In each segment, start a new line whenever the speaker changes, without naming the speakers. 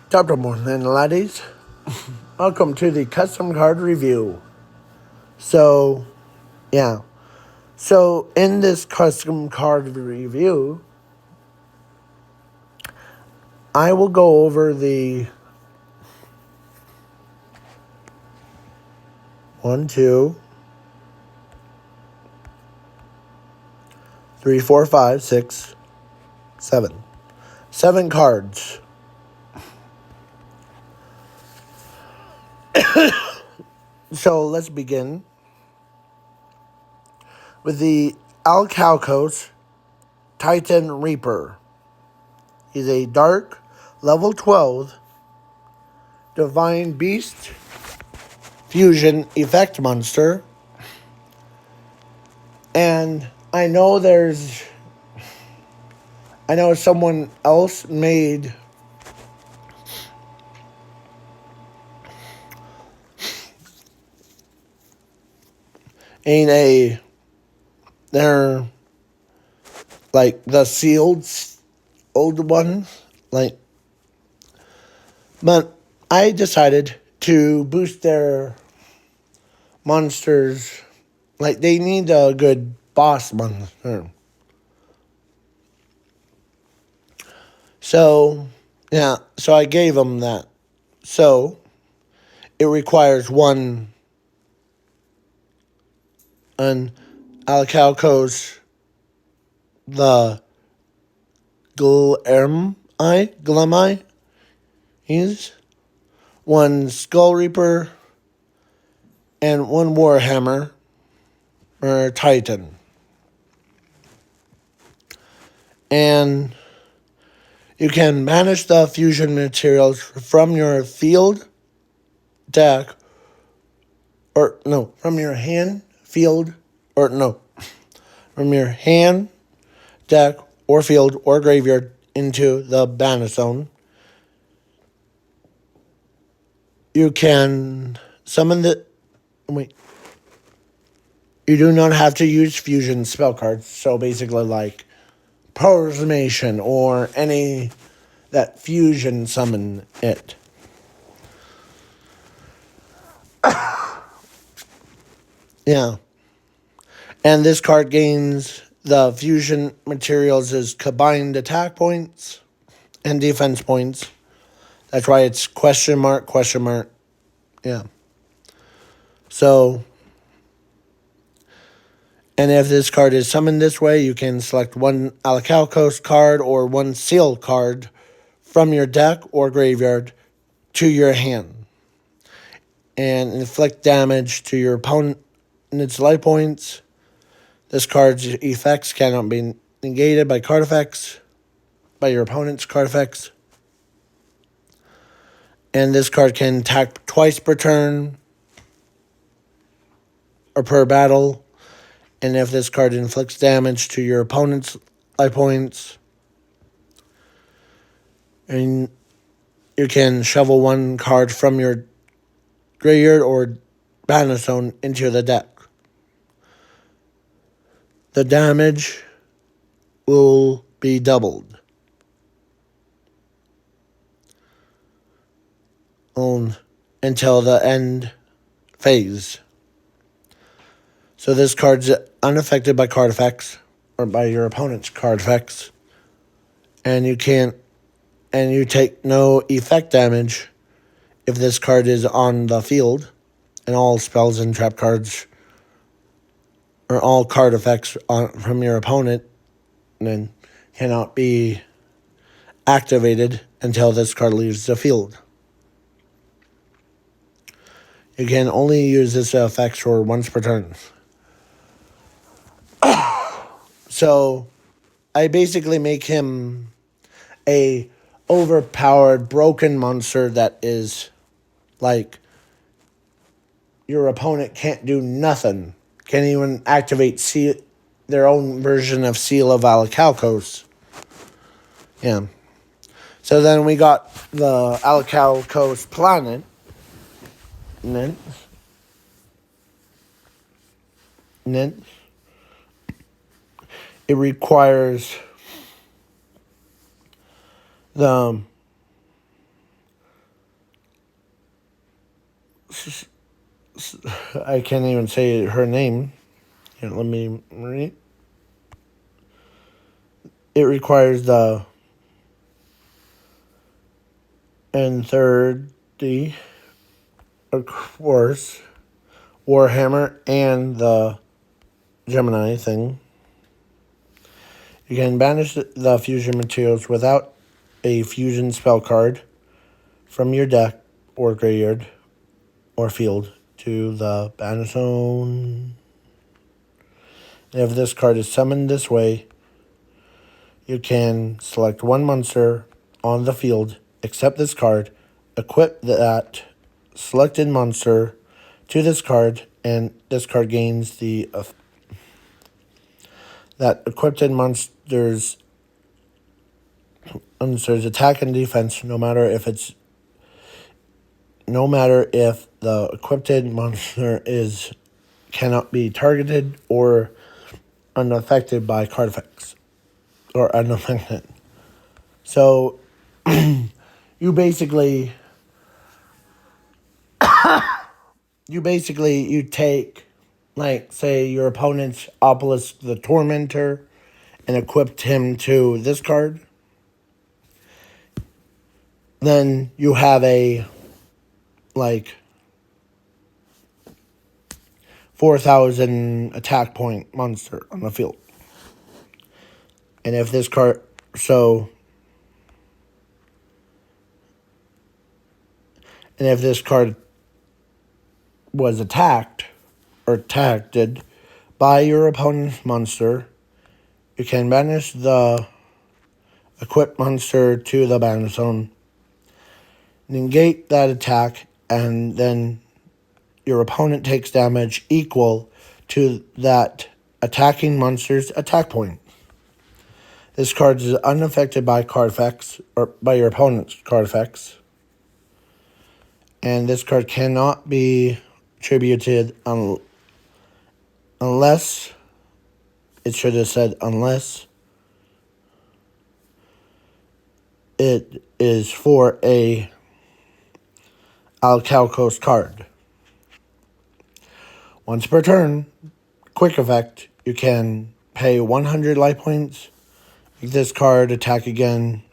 Top of morning, laddies. Welcome to the custom card review. So, yeah. So, in this custom card review, I will go over the 1, 2, 3, 4, 5, 6, 7. 7 cards. So, let's begin with the Alcalcos Titan Reaper. He's a dark, level 12, Divine Beast Fusion Effect Monster. And I know someone else made they're like the sealed old ones, but I decided to boost their monsters. Like, they need a good boss monster. So, yeah, so I gave them that. So, it requires an Alcalcos, the Glamai, he's one Skull Reaper, and one Warhammer, or Titan. And you can banish the fusion materials from your field, deck, from your hand, from your hand, deck, or field, or graveyard into the banish zone. You can summon you do not have to use fusion spell cards, so basically like Prosmation or any that fusion summon it. Yeah. And this card gains the fusion materials as combined attack points and defense points. That's why it's question mark. Yeah. So, and if this card is summoned this way, you can select one Alcalcos card or one seal card from your deck or graveyard to your hand and inflict damage to your opponent's life points. This card's effects cannot be negated by card effects, by your opponent's card effects. And this card can attack twice per turn or per battle. And if this card inflicts damage to your opponent's life points, and you can shovel one card from your graveyard or banish zone into the deck. The damage will be doubled until the end phase. So this card's unaffected by card effects or by your opponent's card effects, and you take no effect damage if this card is on the field, and all spells and trap cards or all card effects from your opponent then cannot be activated until this card leaves the field. You can only use this effect for once per turn. So, I basically make him a overpowered, broken monster that is like your opponent can't do nothing. Can't even activate their own version of Seal of Alcalcos. Yeah. So then we got the Alcalcos planet. And then it requires the I can't even say her name. Here, let me read. It requires the N30, of course, Warhammer, and the Gemini thing. You can banish the fusion materials without a fusion spell card from your deck or graveyard or field to the banish zone. And if this card is summoned this way, you can select one monster on the field, except this card, equip that selected monster to this card, and this card gains the that equipped monster's attack and defense, no matter if the equipped monster cannot be targeted or unaffected by card effects or unaffected. So you basically take, like, say your opponent's Obelisk the Tormentor and equipped him to this card. Then you have a, like, 4,000 attack point monster on the field. And if this card, and if this card was attacked or tagged by your opponent's monster, you can banish the equipped monster to the banish zone, negate that attack, and then your opponent takes damage equal to that attacking monster's attack point. This card is unaffected by card effects or by your opponent's card effects. And this card cannot be attributed unless, it should have said unless, it is for a Alcalcos card. Once per turn, quick effect, you can pay 100 life points, make this card attack again,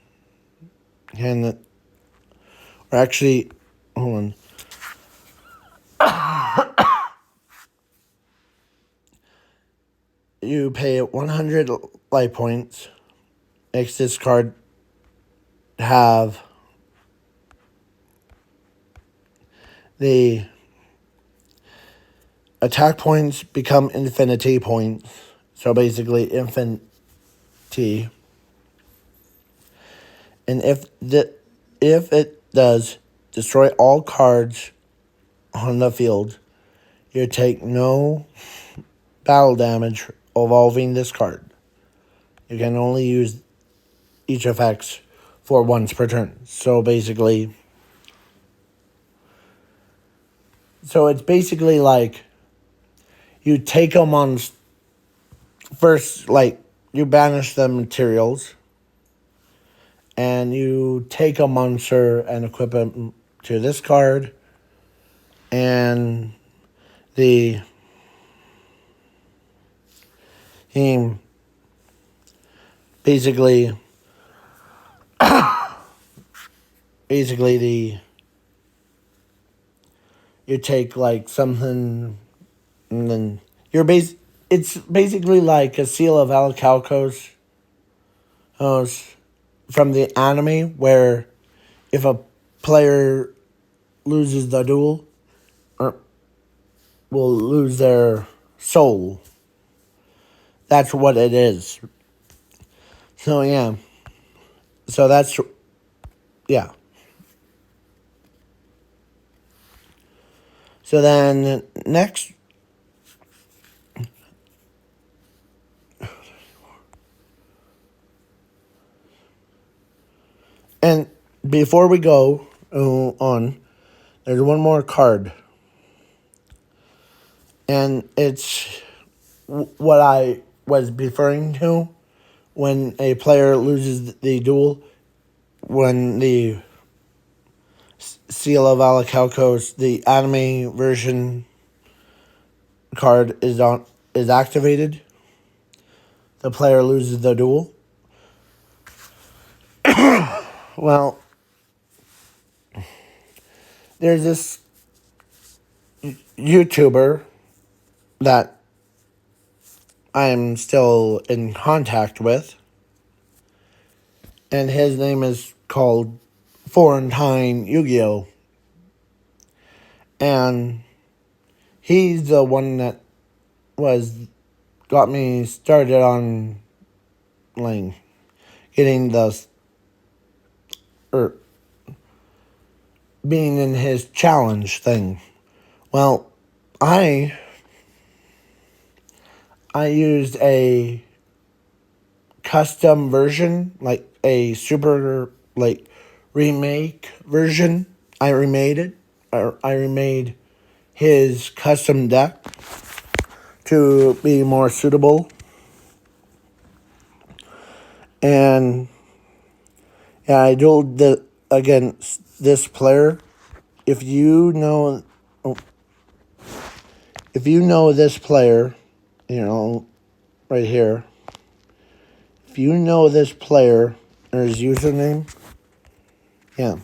and, or actually, hold on. You pay 100 life points, makes this card have the attack points become infinity points. So basically infinity. And if it does, destroy all cards on the field. You take no battle damage involving this card. You can only use each effects for once per turn. So basically, it's basically like you take them on first, like you banish the materials and you take a monster and equip it to this card, and the team basically you take like something, and then it's basically like a Seal of Alcalcos from the anime, where if a player loses the duel, or will lose their soul. That's what it is. So yeah. So that's, yeah. So then next, and before we go on, there's one more card. And it's what I was referring to when a player loses the duel, when the Seal of Alcalcos, the anime version, card is activated, the player loses the duel. Well, there's this YouTuber that I am still in contact with, and his name is called Florentine Yu-Gi-Oh! And he's the one that got me started on like getting or being in his challenge thing. Well, I used a custom version, like a super remake version. I remade it. I remade his custom deck to be more suitable. And yeah, I dueled against this player. If you know this player, right here. If you know this player or his username, yeah.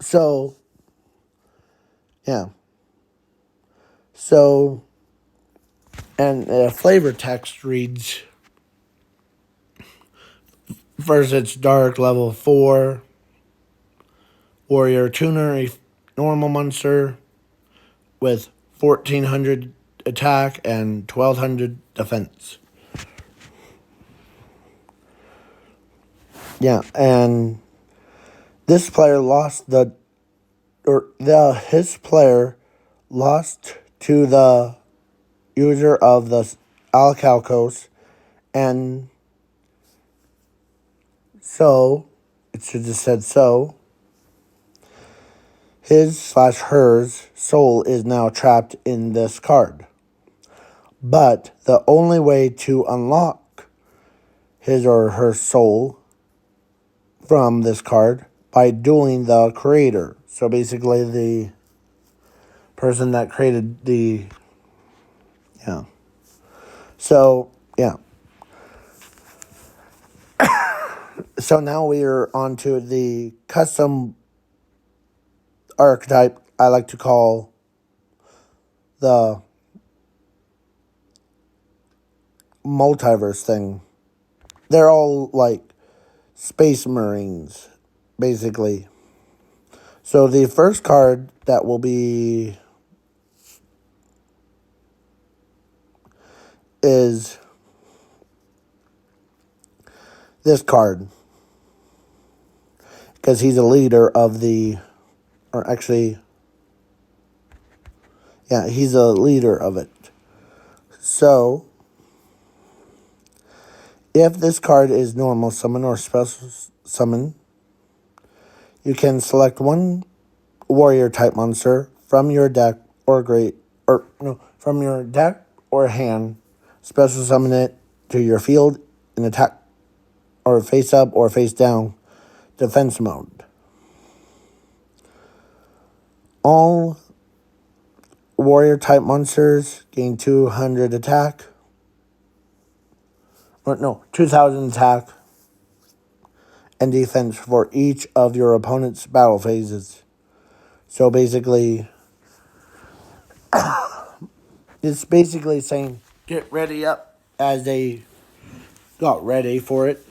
So, yeah. So, and the flavor text reads, first it's dark level 4, warrior tuner, a normal monster with 1400 attack and 1200 defense. Yeah, and this player his player lost to the user of the Alcalcos, and so, it should have said so, his/hers soul is now trapped in this card. But the only way to unlock his or her soul from this card by dueling the creator. So basically the person that created the, yeah. So, yeah. So now we are on to the custom archetype I like to call the multiverse thing. They're all like Space Marines, basically. So the first card that will be is this card. Because he's a leader of the, or actually, yeah, he's a leader of it. So, if this card is normal summon or special summon, you can select one warrior type monster from your deck from your deck or hand, special summon it to your field in attack or face up or face down defense mode. All warrior type monsters gain 200 attack. 2,000 attack and defense for each of your opponent's battle phases. So basically, it's basically saying get ready up as they got ready for it.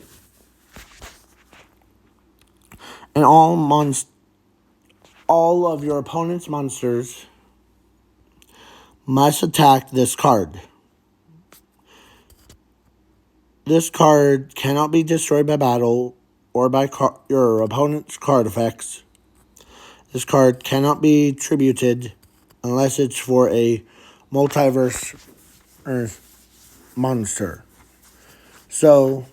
And all of your opponent's monsters must attack this card. This card cannot be destroyed by battle or by your opponent's card effects. This card cannot be tributed unless it's for a multiverse monster. So,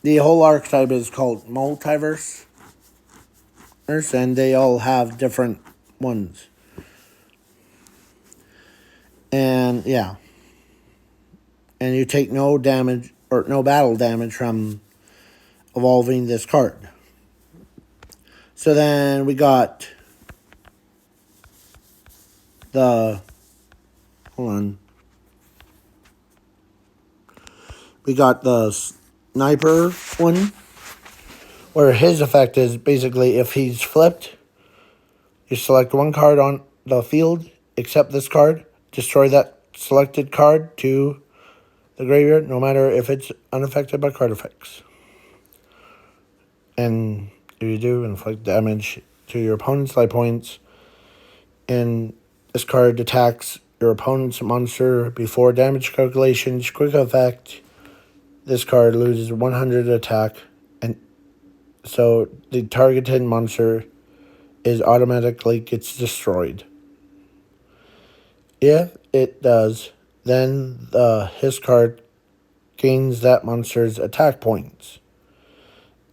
the whole archetype is called multiverse, and they all have different ones. And, yeah. And you take no damage or no battle damage from evolving this card. So then we got the, hold on. We got the sniper one, where his effect is basically if he's flipped, you select one card on the field, except this card, destroy that selected card to the graveyard, no matter if it's unaffected by card effects. And if you do, inflict damage to your opponent's life points. And this card attacks your opponent's monster before damage calculations. Quick effect. This card loses 100 attack, and so the targeted monster is automatically gets destroyed. If it does, then his card gains that monster's attack points.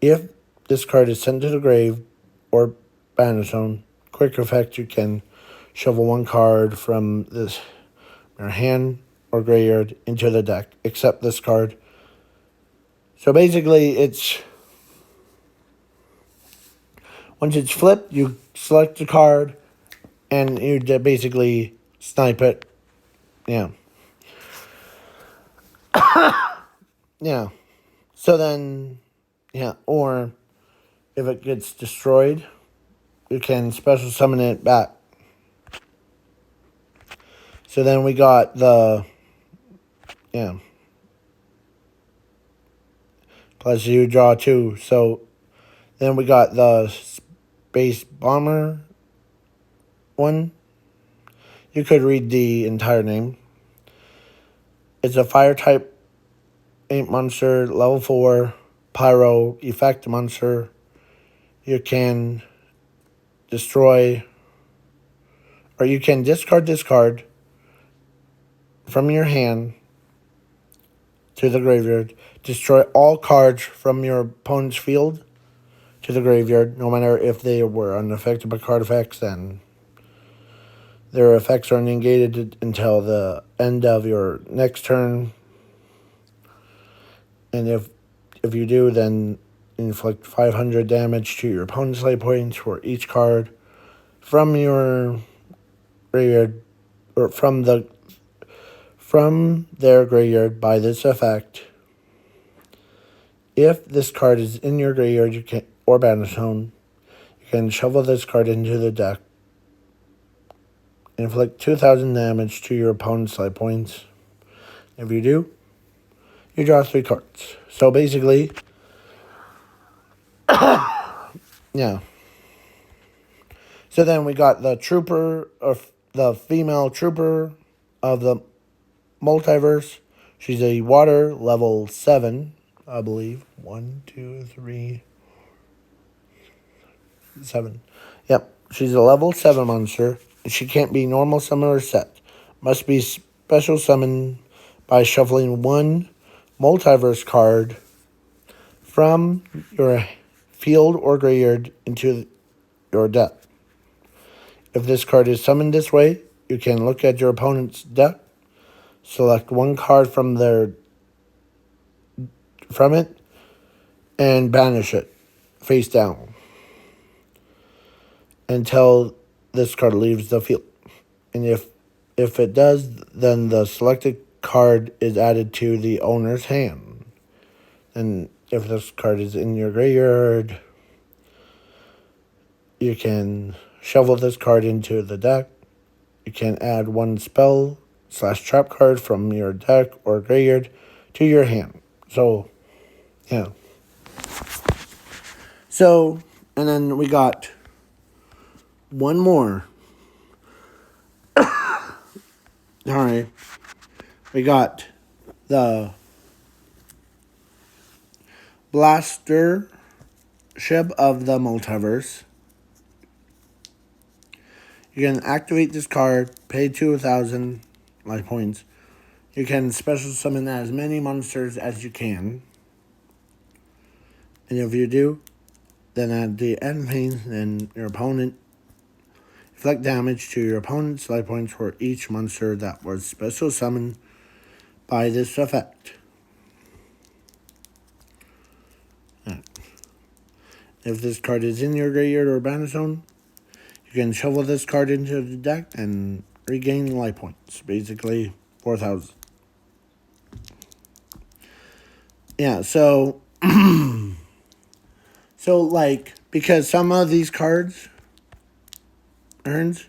If this card is sent to the grave or banner zone, quick effect, you can shovel one card from your hand or graveyard into the deck, except this card. So basically, once it's flipped, you select the card, and you basically snipe it. Yeah. Yeah. So then, yeah, or if it gets destroyed, you can special summon it back. So then we got plus you draw 2. So then we got the Space Bomber one. You could read the entire name. It's a fire type 8 monster, level 4, pyro effect monster. You can destroy, or you can discard this card from your hand to the graveyard. Destroy all cards from your opponent's field to the graveyard, no matter if they were unaffected by card effects. Then their effects are negated until the end of your next turn. And if you do, then inflict 500 damage to your opponent's life points for each card from your graveyard, or from their graveyard by this effect. If this card is in your graveyard, you can, or banner zone, you can shovel this card into the deck. Inflict 2,000 damage to your opponent's life points. If you do, you draw 3 cards. So basically, yeah. So then we got the trooper, or the female trooper of the multiverse. She's a water level 7, I believe. 1, 2, 3, 7. Yep, she's a level 7 monster. She can't be normal summon or set. Must be special summon by shuffling one multiverse card from your field or graveyard into your deck. If this card is summoned this way, you can look at your opponent's deck, select one card from it, and banish it face down until this card leaves the field. And if it does, then the selected card is added to the owner's hand. And if this card is in your graveyard, you can shovel this card into the deck. You can add one spell/trap card from your deck or graveyard to your hand. So, yeah. So, and then we got one more. Alright. We got the Blaster Ship of the Multiverse. You can activate this card, pay 2,000 life points. You can special summon as many monsters as you can. And if you do, then at the end phase, then your opponent inflict damage to your opponent's life points for each monster that was special summoned by this effect. If this card is in your graveyard or banner zone, you can shovel this card into the deck and regain life points. Basically, 4,000. Yeah, so like, because some of these cards earns,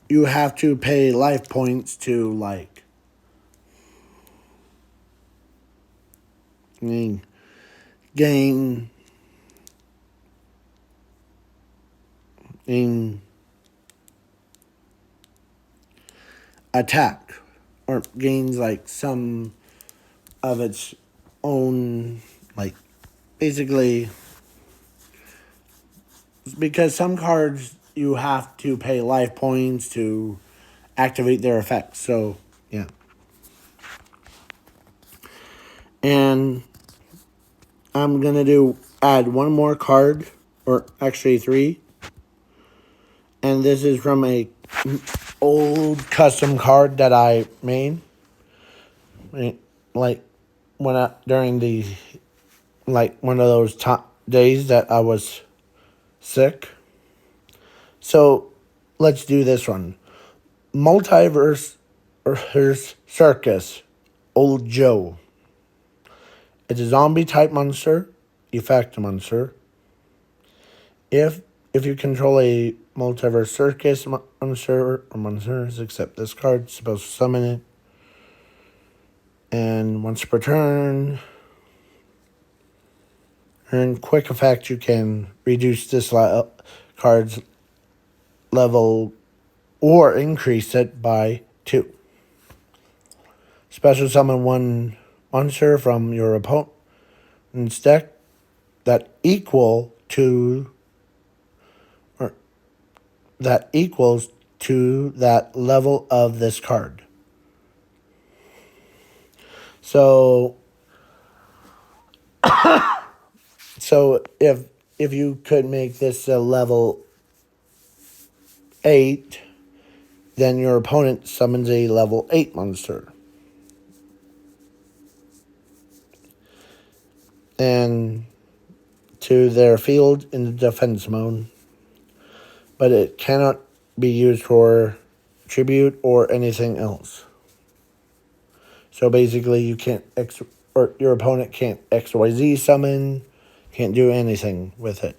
you have to pay life points to, like, gain attack, or gains, like, some of its own, like, basically, because some cards you have to pay life points to activate their effects. So, yeah. And I'm going to add one more card, or actually 3. And this is from a old custom card that I made. Like, during the, like, one of those days that I was sick. So, let's do this one. Multiverse Circus, Old Joe. It's a zombie-type monster, effect monster. If you control a multiverse circus monster or monsters, except this card, it's supposed to summon it. And once per turn, earn quick effect, you can reduce this card's level or increase it by 2. Special summon one monster from your opponent's deck that equals to that level of this card. So if you could make this a level 8, then your opponent summons a level 8 monster. And to their field in the defense mode. But it cannot be used for tribute or anything else. So basically you can't or your opponent can't XYZ summon, can't do anything with it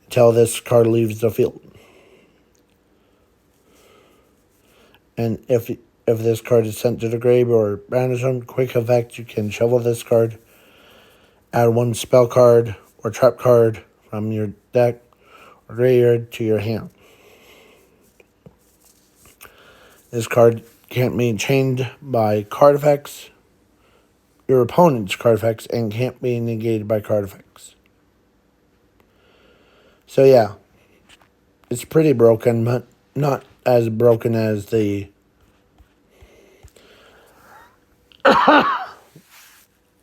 until this card leaves the field. And if this card is sent to the grave or banished on quick effect, you can shuffle this card, add one spell card or trap card from your deck or graveyard to your hand. This card can't be chained by card effects, your opponent's card effects, and can't be negated by card effects. So yeah, it's pretty broken, but not as broken as the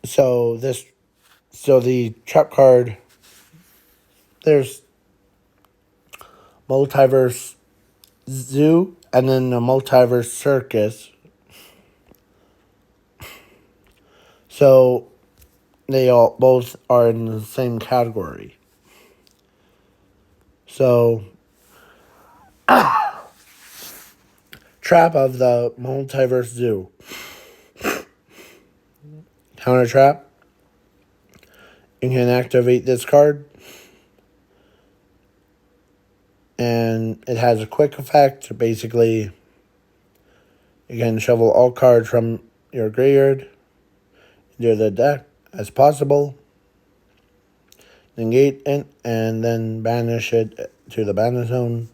so the trap card, there's Multiverse Zoo and then the Multiverse Circus. So they all both are in the same category. So trap of the Multiverse Zoo. Counter trap. You can activate this card. And it has a quick effect. Basically, you can shuffle all cards from your graveyard into the deck as possible. Negate it and then banish it to the banish zone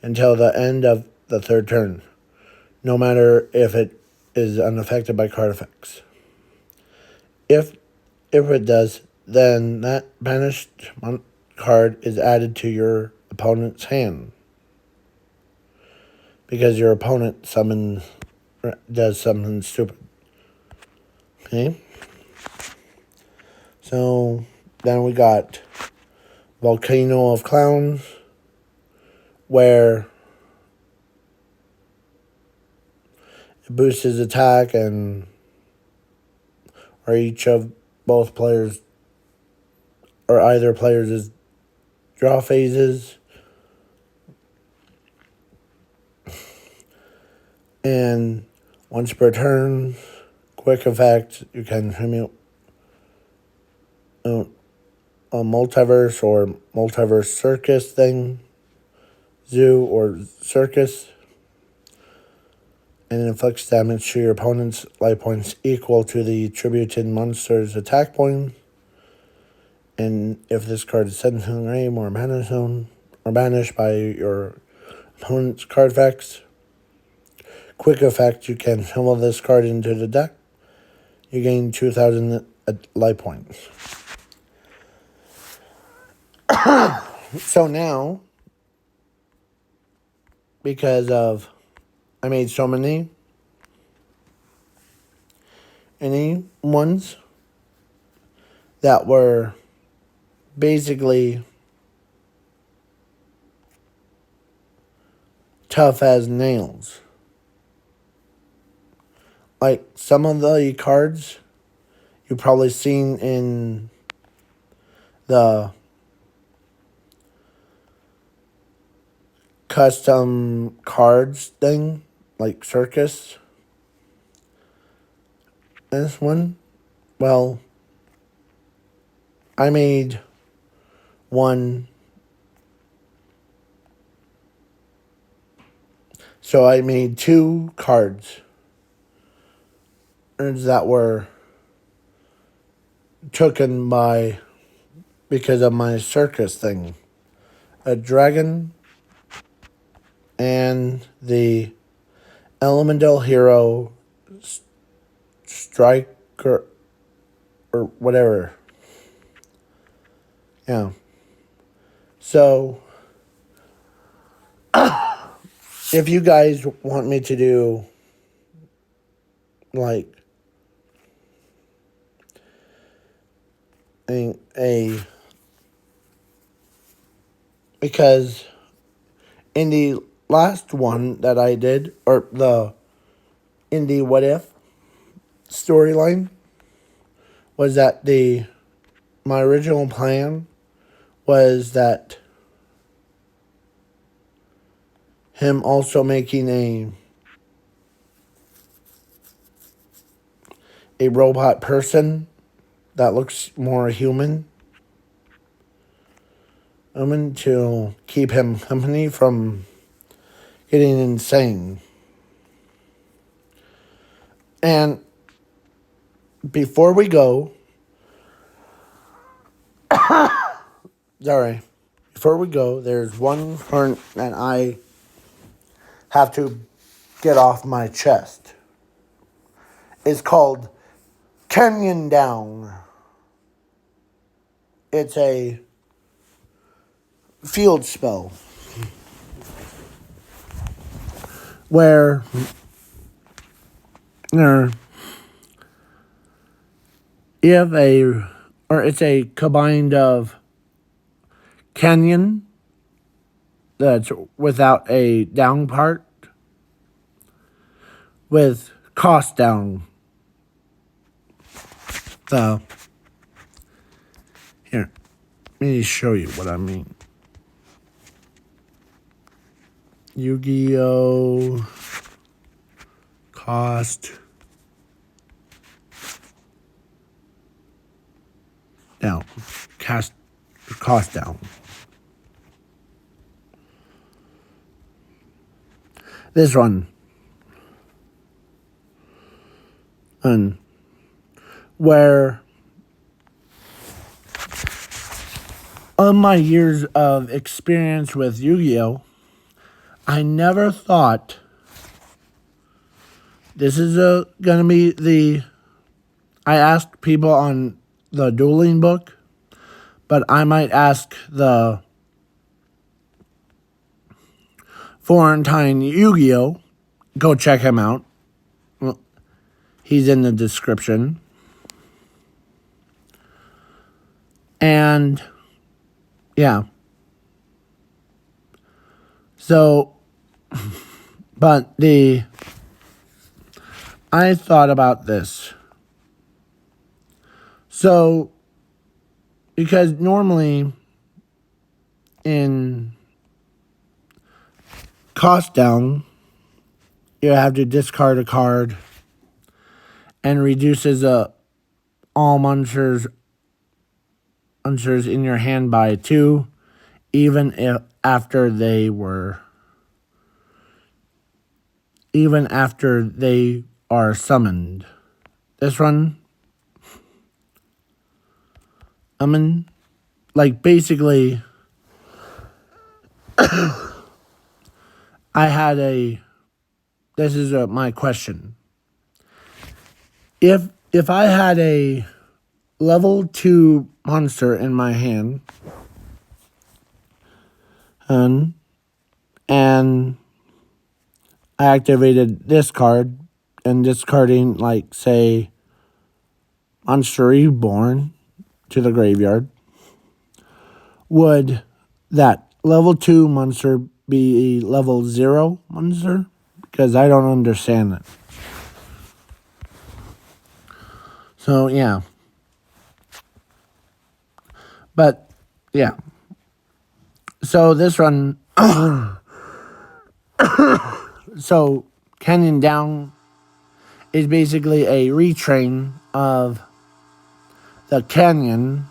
until the end of the 3rd turn, no matter if it is unaffected by card effects. If it does, then that banished card is added to your opponent's hand, because your opponent does something stupid. Okay? So then we got Volcano of Clowns, where it boosts his attack or each of both players or either players' draw phases. And once per turn, quick effect, you can simulate a multiverse or multiverse circus thing, zoo or circus, and it inflicts damage to your opponent's life points equal to the attributed monster's attack point. And if this card is sent to the game or mana zone or banished by your opponent's card effects, quick effect, you can shuffle this card into the deck. You gain 2,000 life points. So now, because of I made so many ones that were basically tough as nails. Like some of the cards you've probably seen in the custom cards thing, like Circus. This one, well, I made one. So I made 2 cards that were taken by because of my circus thing. A dragon and the elemental hero striker or whatever. Yeah. So if you guys want me to do like a because in the last one that I did, or in the what if storyline, was that my original plan was that him also making a robot person that looks more human. To keep him company from getting insane. And before we go, there's one part that I have to get off my chest. It's called Canyon Down. It's a field spell where you have it's a combined of canyon that's without a down part with cost down. So here, let me show you what I mean. Yu-Gi-Oh! Cost down. Cost down. This one. And where on my years of experience with Yu-Gi-Oh! I never thought this is gonna be I asked people on the dueling book, but I might ask the Florentine Yu-Gi-Oh! Go check him out. Well, he's in the description. And yeah. So, but I thought about this. So, because normally in cost down, you have to discard a card and reduces all monsters in your hand by 2, even after they are summoned. This one, basically, this is my question. If I had a level 2 monster in my hand, and I activated this card, and discarding, say, Monster Reborn to the graveyard, would that level 2 monster be a level 0 monster? Because I don't understand that. So, yeah. But, yeah. So, this run... So, Canyon Down is basically a retrain of the Canyon.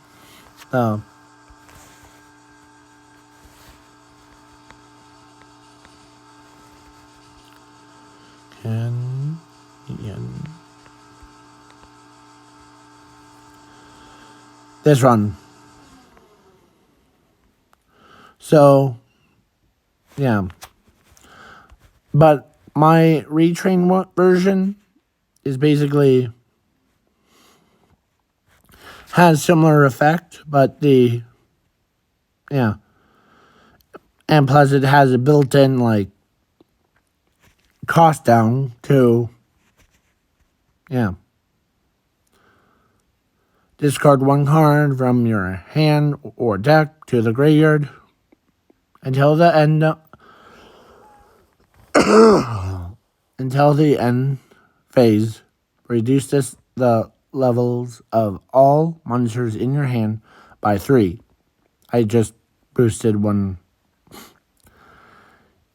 Canyon. This run. So, yeah. But my retrain version is basically has similar effect, but and plus it has a built-in cost down to discard 1 card from your hand or deck to the graveyard until the end phase. Reduce the levels of all monsters in your hand by 3. I just boosted 1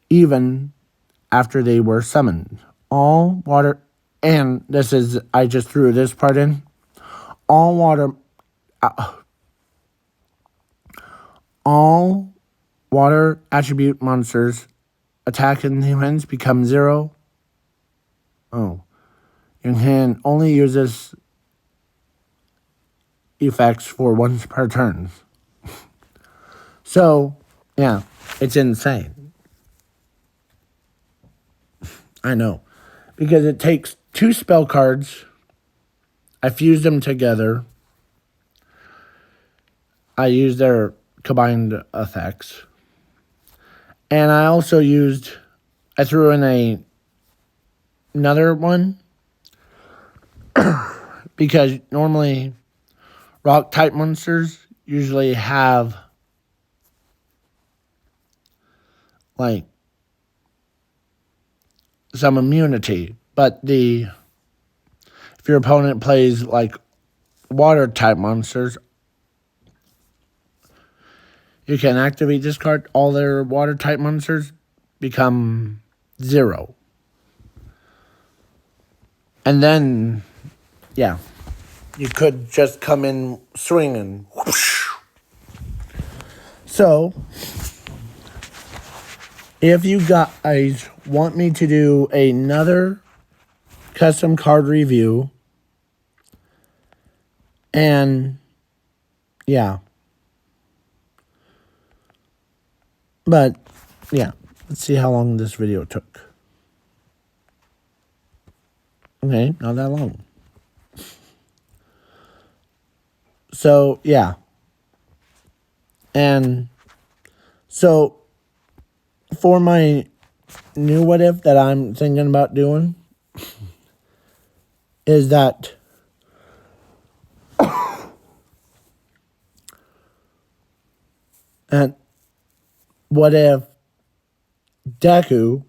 even after they were summoned. All water, and I just threw this part in. All water attribute monsters attacking humans become 0. Oh. You can only use this effects for once per turn. So, yeah, it's insane. I know. Because it takes 2 spell cards. I fused them together. I used their combined effects. And I also I threw in another one. Because normally rock type monsters usually have some immunity. But if your opponent plays water type monsters, you can activate this card. All their water type monsters become 0. And then, yeah, you could just come in swinging. Whoosh. So, if you guys want me to do another custom card review, and yeah. But, yeah, let's see how long this video took. Okay, not that long. So, yeah. And so, for my new what if that I'm thinking about doing, is that and what if Deku,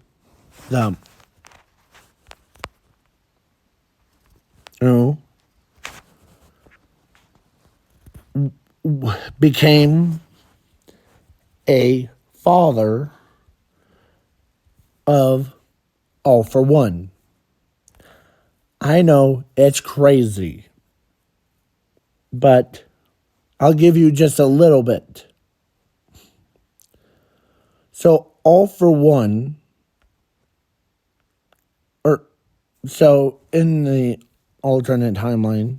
became a father of All for One. I know it's crazy, but I'll give you just a little bit. So, All for One, so in the alternate timeline,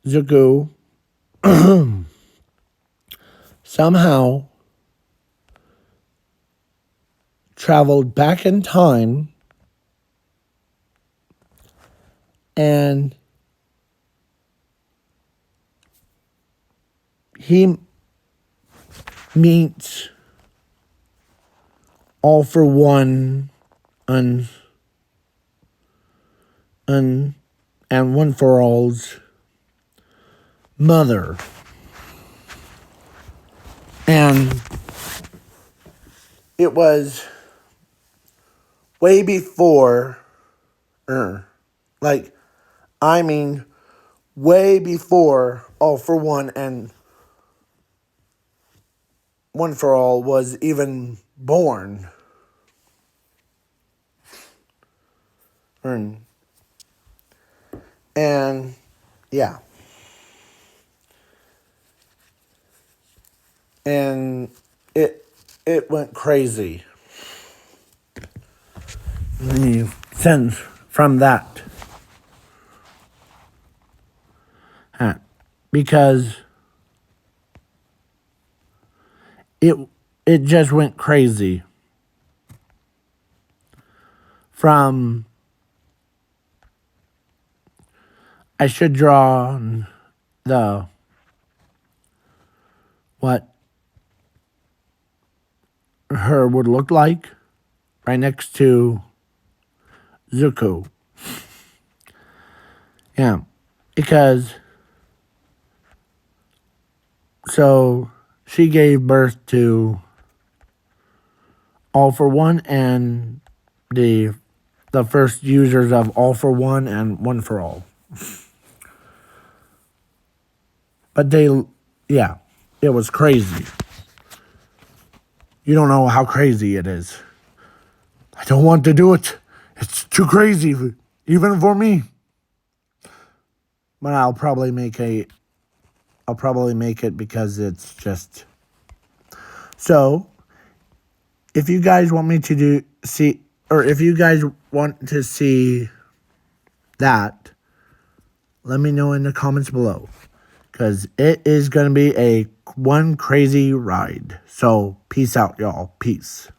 Zuko somehow traveled back in time and he meets All for One and One for All's mother. And it was way before, way before All for One and One for All was even born. And yeah. And it went crazy. The sense from that. Because it just went crazy. From I should draw what her would look like right next to Zuko. Yeah, because so she gave birth to All for One and the first users of All for One and One for All. But it was crazy. You don't know how crazy it is. I don't want to do it. It's too crazy, even for me. But I'll probably make it because it's just. So, if you guys want me to if you guys want to see that, let me know in the comments below. Because it is going to be one crazy ride. So, peace out, y'all. Peace.